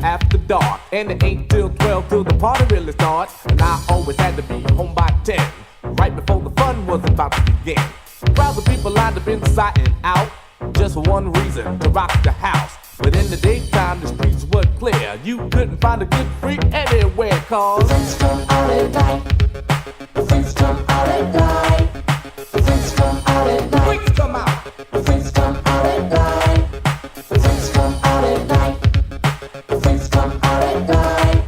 after dark. And it ain't till 12 till the party really starts. And I always had to be home by 10, right before the fun was about to begin. Crowds of people lined up inside and out, just for one reason, to rock the house. But in the daytime the streets were clear. You couldn't find a good freak anywhere, cause the freaks come out at night. The freaks come out at night. The freaks come out at night. Freaks come out. The freaks come out at night. The freaks come out at night. The freaks come out at night.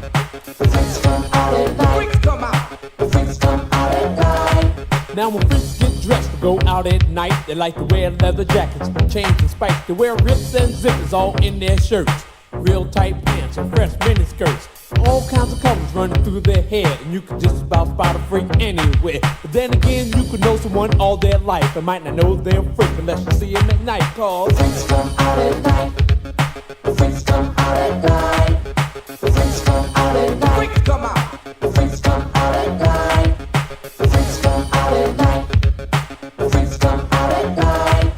The freaks come out at night. Freaks come out. The freaks come out at night. Now when freaks get dressed to go out at night, they like to wear leather jackets, chains and spikes. They wear rips and zippers all in their shirts, real tight pants and fresh mini skirts. All kinds of colors running through their hair, and you can just about spot a freak anywhere. But then again, you could know someone all their life and might not know they're a freak unless you see them at night. Cause the freaks come out at night. The freaks come out at night. The freaks come out at night. Freaks come out. The freaks come out at night. The freaks come out at night. The freaks come out at night.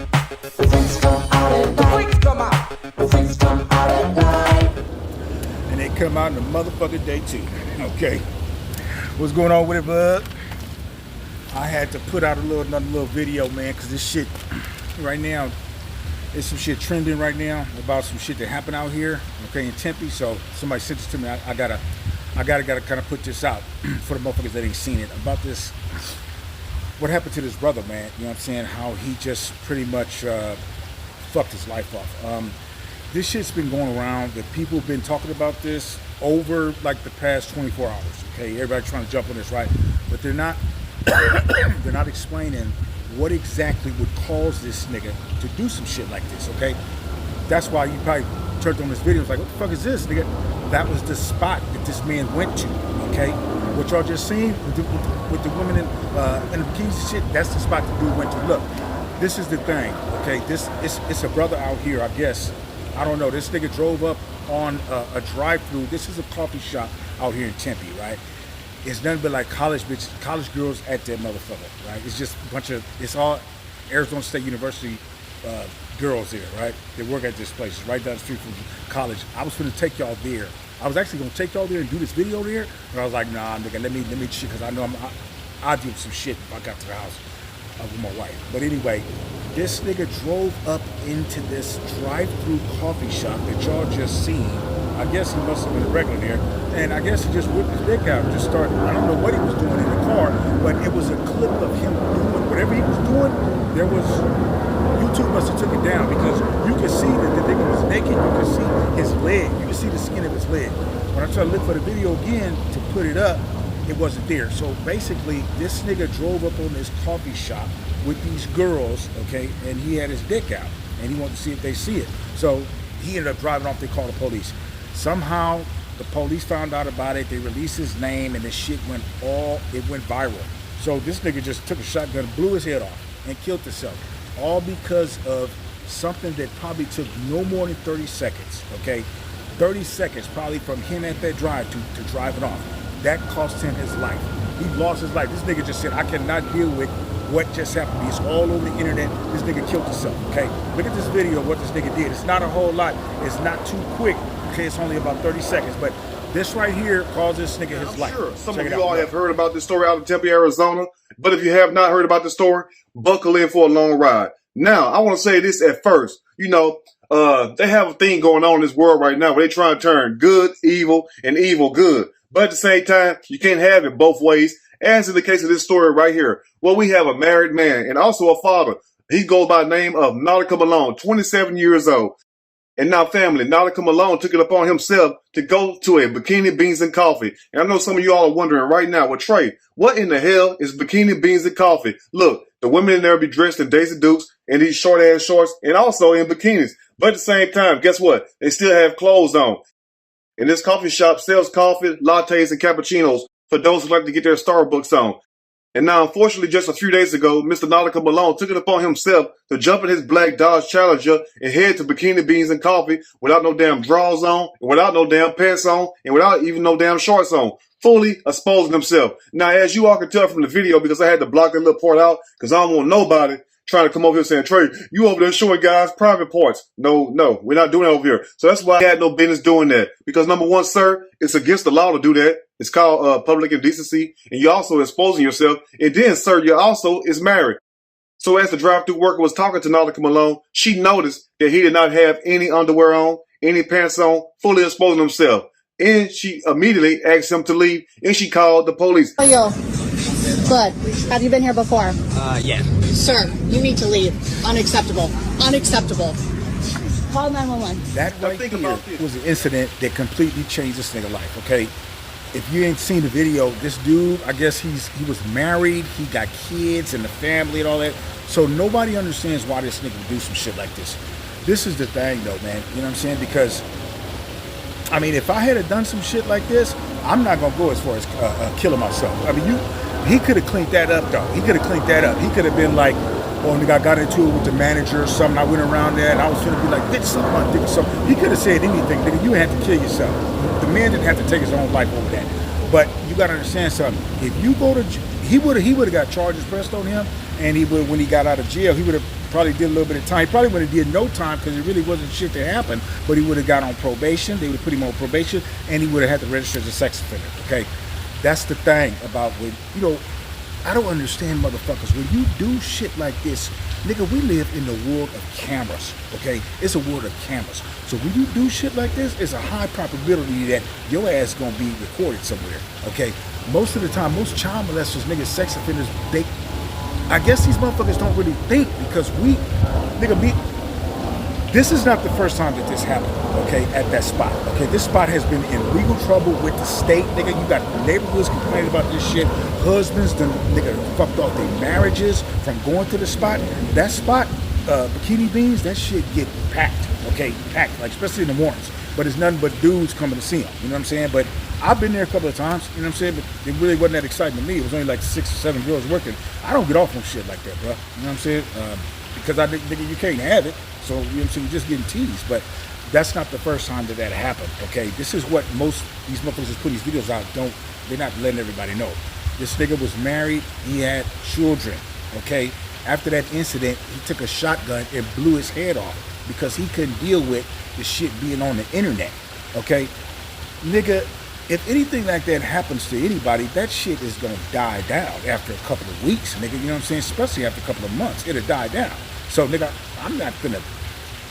The freaks come out at night. Freaks come out. The freaks come out at night. And they come out in the motherfucking day too. Okay. What's going on with it, bud? I had to put out another little video, man, because this shit right now, there's some shit trending right now about some shit that happened out here, okay, in Tempe. So somebody sent this to me. I gotta kind of put this out for the motherfuckers that ain't seen it about this. What happened to this brother, man? You know what I'm saying? How he just pretty much fucked his life off. This shit's been going around. The people have been talking about this over like the past 24 hours. Okay, everybody trying to jump on this, right? But they're not. They're not explaining what exactly would cause this nigga to do some shit like this. Okay, that's why you probably turned on this video. It's like, what the fuck is this, nigga? That was the spot that this man went to. Okay, what y'all just seen with the women in the bikinis and shit. That's the spot the dude went to. Look, this is the thing. Okay, it's a brother out here, I guess. I don't know. This nigga drove up on a drive-through. This is a coffee shop out here in Tempe, right? It's nothing but like college girls at that motherfucker, right? It's just a bunch of, it's all Arizona State University girls there, right? They work at this place. It's right down the street from college. I was gonna take y'all there. I was actually gonna take y'all there and do this video there, but I was like, nah, nigga, let me shit, because I know I'll do some shit if I got to the house with my wife. But anyway, this nigga drove up into this drive-through coffee shop that y'all just seen. I guess he must have been a regular there, and I guess he just whipped his dick out and just started, I don't know what he was doing in the car, but it was a clip of him doing whatever he was doing. There was, YouTube must have took it down, because you could see that the nigga was naked. You could see his leg. You could see the skin of his leg. When I tried to look for the video again to put it up, it wasn't there. So basically, this nigga drove up on this coffee shop with these girls, okay, and he had his dick out, and he wanted to see if they see it. So he ended up driving off. They called the police. Somehow the police found out about it. They released his name, and this shit went viral. So this nigga just took a shotgun, blew his head off, and killed himself, all because of something that probably took no more than 30 seconds. Okay, 30 seconds probably from him at that drive to driving off. That cost him his life. He lost his life. This nigga just said, I cannot deal with what just happened. He's all over the internet. This nigga killed himself. Okay, look at this video of what this nigga did. It's not a whole lot. It's not too quick. Okay, it's only about 30 seconds, but this right here caused this nigga his life. Sure, some of you all have heard about this story out of Tempe, Arizona, but if you have not heard about the story, buckle in for a long ride. Now, I want to say this at first. You know, they have a thing going on in this world right now where they try to turn good evil and evil good, but at the same time, you can't have it both ways, as in the case of this story right here. Well, we have a married man and also a father. He goes by the name of Nautica Malone, 27 years old. And now, family, Nautica Malone took it upon himself to go to a Bikini Beans and Coffee. And I know some of you all are wondering right now, well, Trey, what in the hell is Bikini Beans and Coffee? Look, the women in there be dressed in Daisy Dukes and these short-ass shorts and also in bikinis. But at the same time, guess what? They still have clothes on. And this coffee shop sells coffee, lattes, and cappuccinos for those who like to get their Starbucks on. And now, unfortunately, just a few days ago, Mr. Nautica Malone took it upon himself to jump in his black Dodge Challenger and head to Bikini Beans and Coffee without no damn drawers on, and without no damn pants on, and without even no damn shorts on, fully exposing himself. Now, as you all can tell from the video, because I had to block that little part out, because I don't want nobody trying to come over here saying, Trey, you over there showing guys private parts. No, we're not doing that over here. So that's why I had no business doing that. Because number one, sir, it's against the law to do that. It's called public indecency. And you're also exposing yourself. And then, sir, you also is married. So as the drive-through worker was talking to Nautica Malone, she noticed that he did not have any underwear on, any pants on, fully exposing himself. And she immediately asked him to leave, and she called the police. How are you? Good. Have you been here before? Yeah. Sir, you need to leave. Unacceptable. Unacceptable. Call 911. That right here was an incident that completely changed this nigga life, okay? If you ain't seen the video, this dude, I guess he was married, he got kids and the family and all that. So nobody understands why this nigga would do some shit like this. This is the thing though, man. You know what I'm saying? Because, I mean, if I had done some shit like this, I'm not gonna go as far as killing myself. I mean, he could have cleaned that up though. He could have cleaned that up. He could have been like, oh, nigga, I got into it with the manager or something. I went around there and I was gonna be like, bitch, something my dick or something. He could have said anything, nigga. You had to kill yourself. The man didn't have to take his own life over that. But you gotta understand something. If you go to, he would have got charges pressed on him, and he would, when he got out of jail, he would have probably did a little bit of time. He probably would have did no time because it really wasn't shit that happened. But he would have got on probation. They would have put him on probation, and he would have had to register as a sex offender. Okay, that's the thing about when I don't understand motherfuckers. When you do shit like this, nigga, we live in the world of cameras, okay? It's a world of cameras. So when you do shit like this, it's a high probability that your ass gonna be recorded somewhere, okay? Most of the time, most child molesters, niggas, sex offenders, I guess these motherfuckers don't really think because this is not the first time that this happened, okay, at that spot, okay? This spot has been in legal trouble with the state, nigga. You got neighborhoods complaining about this shit. Husbands done, nigga, fucked off their marriages from going to the spot. That spot, Bikini Beans, that shit get packed, okay? Packed, like, especially in the mornings. But it's nothing but dudes coming to see them, you know what I'm saying? But I've been there a couple of times, you know what I'm saying? But it really wasn't that exciting to me. It was only like 6 or 7 girls working. I don't get off on shit like that, bro. You know what I'm saying? Because I think, nigga, you can't have it. So, you know what I'm saying, you're just getting teased. But that's not the first time that happened, okay? This is what most these motherfuckers put these videos out, they're not letting everybody know. This nigga was married, he had children, okay? After that incident, he took a shotgun and blew his head off because he couldn't deal with the shit being on the internet, okay? Nigga, if anything like that happens to anybody, that shit is gonna die down after a couple of weeks, nigga, you know what I'm saying? Especially after a couple of months, it'll die down. So, nigga, I'm not gonna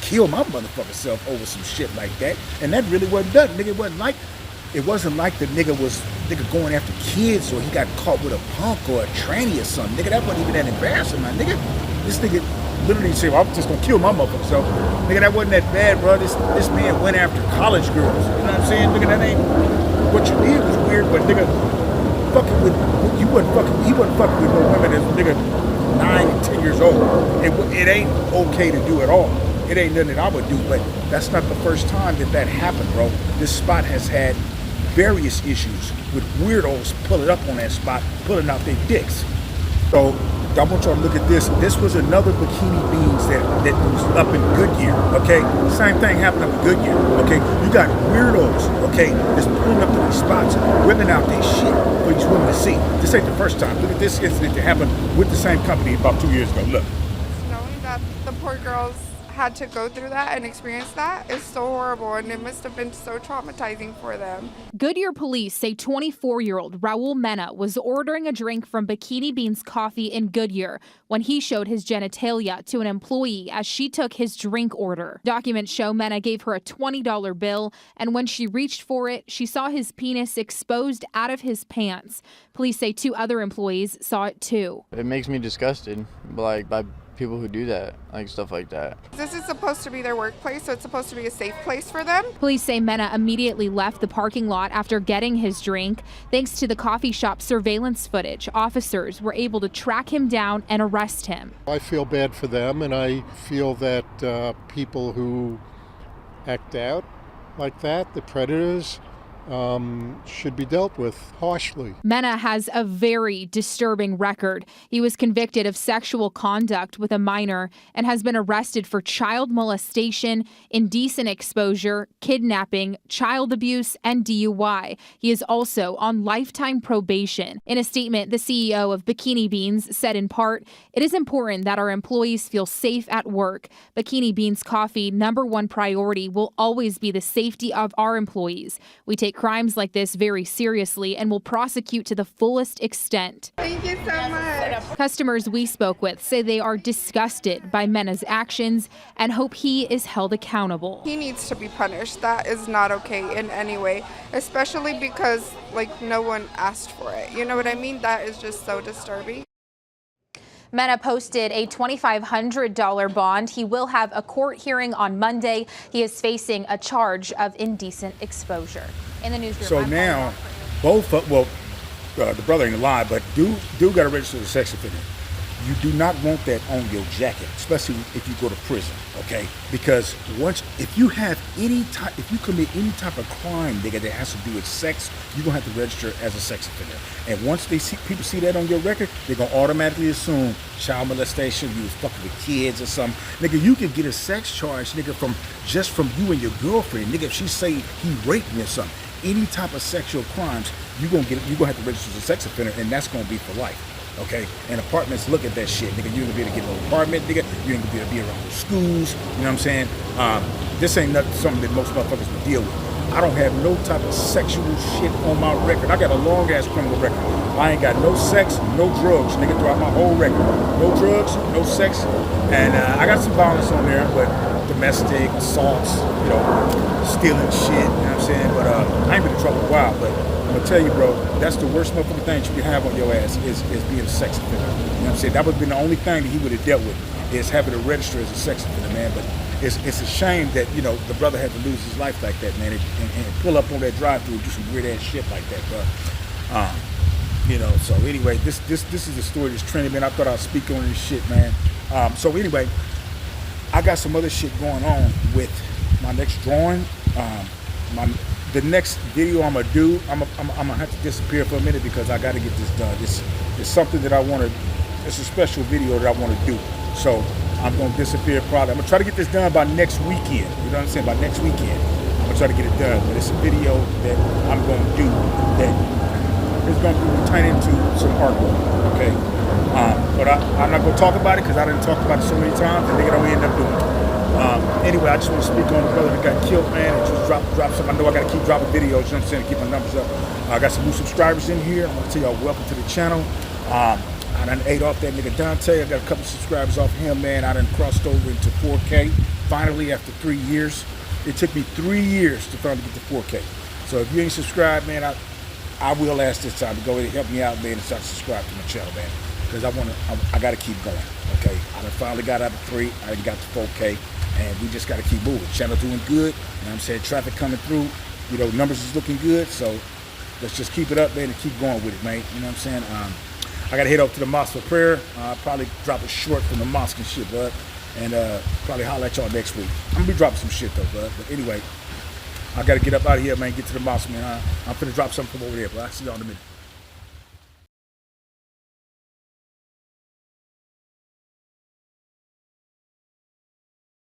kill my motherfucking self over some shit like that. And that really wasn't done. Nigga, it wasn't like the nigga was going after kids or he got caught with a punk or a tranny or something. Nigga, that wasn't even that embarrassing, man. Nigga, this nigga literally said, well, I'm just gonna kill my motherfucking self. Nigga, that wasn't that bad, bro. This man went after college girls. You know what I'm saying? Nigga, that ain't, what you did was weird, but nigga, he wasn't fucking with no women that's nigga 9 and 10 years old. It ain't okay to do at all. It ain't nothing that I would do, but that's not the first time that happened, bro. This spot has had various issues with weirdos pulling up on that spot, pulling out their dicks. So I want y'all to look at this. This was another Bikini Beans that was up in Goodyear, okay? Same thing happened up in Goodyear, okay? You got weirdos, okay, that's pulling up to these spots, whipping out their shit for these women to see. This ain't the first time. Look at this incident that happened with the same company about 2 years ago. Look. Knowing that the poor girls had to go through that and experience that is so horrible, and it must have been so traumatizing for them. Goodyear police say 24-year-old Raul Mena was ordering a drink from Bikini Beans Coffee in Goodyear when he showed his genitalia to an employee as she took his drink order. Documents show Mena gave her a $20 bill, and when she reached for it, she saw his penis exposed out of his pants. Police say 2 other employees saw it too. It makes me disgusted, like, by people who do that, like stuff like that. This is supposed to be their workplace, so it's supposed to be a safe place for them. Police say Mena immediately left the parking lot after getting his drink. Thanks to the coffee shop surveillance footage, officers were able to track him down and arrest him. I feel bad for them, and I feel that people who act out like that, the predators, should be dealt with harshly. Mena has a very disturbing record. He was convicted of sexual conduct with a minor and has been arrested for child molestation, indecent exposure, kidnapping, child abuse, and DUI. He is also on lifetime probation. In a statement, the CEO of Bikini Beans said in part, "It is important that our employees feel safe at work. Bikini Beans Coffee #1 priority will always be the safety of our employees. We take crimes like this very seriously and will prosecute to the fullest extent." Thank you so much. Customers we spoke with say they are disgusted by Mena's actions and hope he is held accountable. He needs to be punished. That is not okay in any way, especially because no one asked for it. You know what I mean? That is just so disturbing. Mena posted a $2,500 bond. He will have a court hearing on Monday. He is facing a charge of indecent exposure. In the newsroom. So now, the brother ain't alive, but dude got to register as a sex offender. You do not want that on your jacket, especially if you go to prison, okay? Because if you commit any type of crime, nigga, that has to do with sex, you're gonna have to register as a sex offender. And once people see that on your record, they're gonna automatically assume child molestation, you was fucking with kids or something. Nigga, you can get a sex charge, nigga, from you and your girlfriend. Nigga, if she say he raped me or something, any type of sexual crimes, you're gonna have to register as a sex offender, and that's gonna be for life. Okay, and apartments look at that shit, nigga. You ain't gonna be able to get an apartment, nigga. You ain't gonna be able to be around the schools. You know what I'm saying? This ain't something that most motherfuckers would deal with. I don't have no type of sexual shit on my record. I got a long ass criminal record. I ain't got no sex, no drugs, nigga, throughout my whole record. No drugs, no sex, and I got some violence on there, but domestic assaults, stealing shit. You know what I'm saying? But I ain't been in trouble in a while, but I'm gonna tell you, bro, that's the worst motherfucking thing you can have on your ass is being a sex offender. You know what I'm saying? That would have been the only thing that he would have dealt with is having to register as a sex offender, man. But it's a shame that, the brother had to lose his life like that, man, and pull up on that drive-thru and do some weird ass shit like that, bro. So anyway, this is the story that's trending, man. I thought I'd speak on this shit, man. So anyway, I got some other shit going on with my next drawing. The next video I'm gonna do, I'm gonna have to disappear for a minute because I gotta get this done. This is something that it's a special video that I wanna do. So I'm gonna disappear probably. I'm gonna try to get this done by next weekend. You know what I'm saying? By next weekend, I'm gonna try to get it done. But it's a video that I'm gonna do that is gonna be turned into some artwork, okay? But I'm not gonna talk about it because I didn't talk about it so many times and nigga don't end up doing it. Anyway, I just want to speak on the brother that got killed, man, and just drop some. I know I got to keep dropping videos, you know what I'm saying, to keep my numbers up. I got some new subscribers in here. I want to tell y'all welcome to the channel. I done ate off that nigga Dante. I got a couple subscribers off of him, man. I done crossed over into 4K, finally, after 3 years. It took me 3 years to finally get to 4K. So if you ain't subscribed, man, I will ask this time to go ahead and help me out, man, and start to subscribe to my channel, man. Because I got to keep going, okay? I done finally got out of 3. I done got to 4K. And we just got to keep moving. Channel doing good. You know what I'm saying? Traffic coming through. Numbers is looking good. So let's just keep it up, man, and keep going with it, man. You know what I'm saying? I got to head up to the mosque for prayer. I'll probably drop a short from the mosque and shit, bud. And probably holler at y'all next week. I'm going to be dropping some shit, though, bud. But anyway, I got to get up out of here, man, get to the mosque, man. I'm finna drop something from over there, but I'll see y'all in a minute.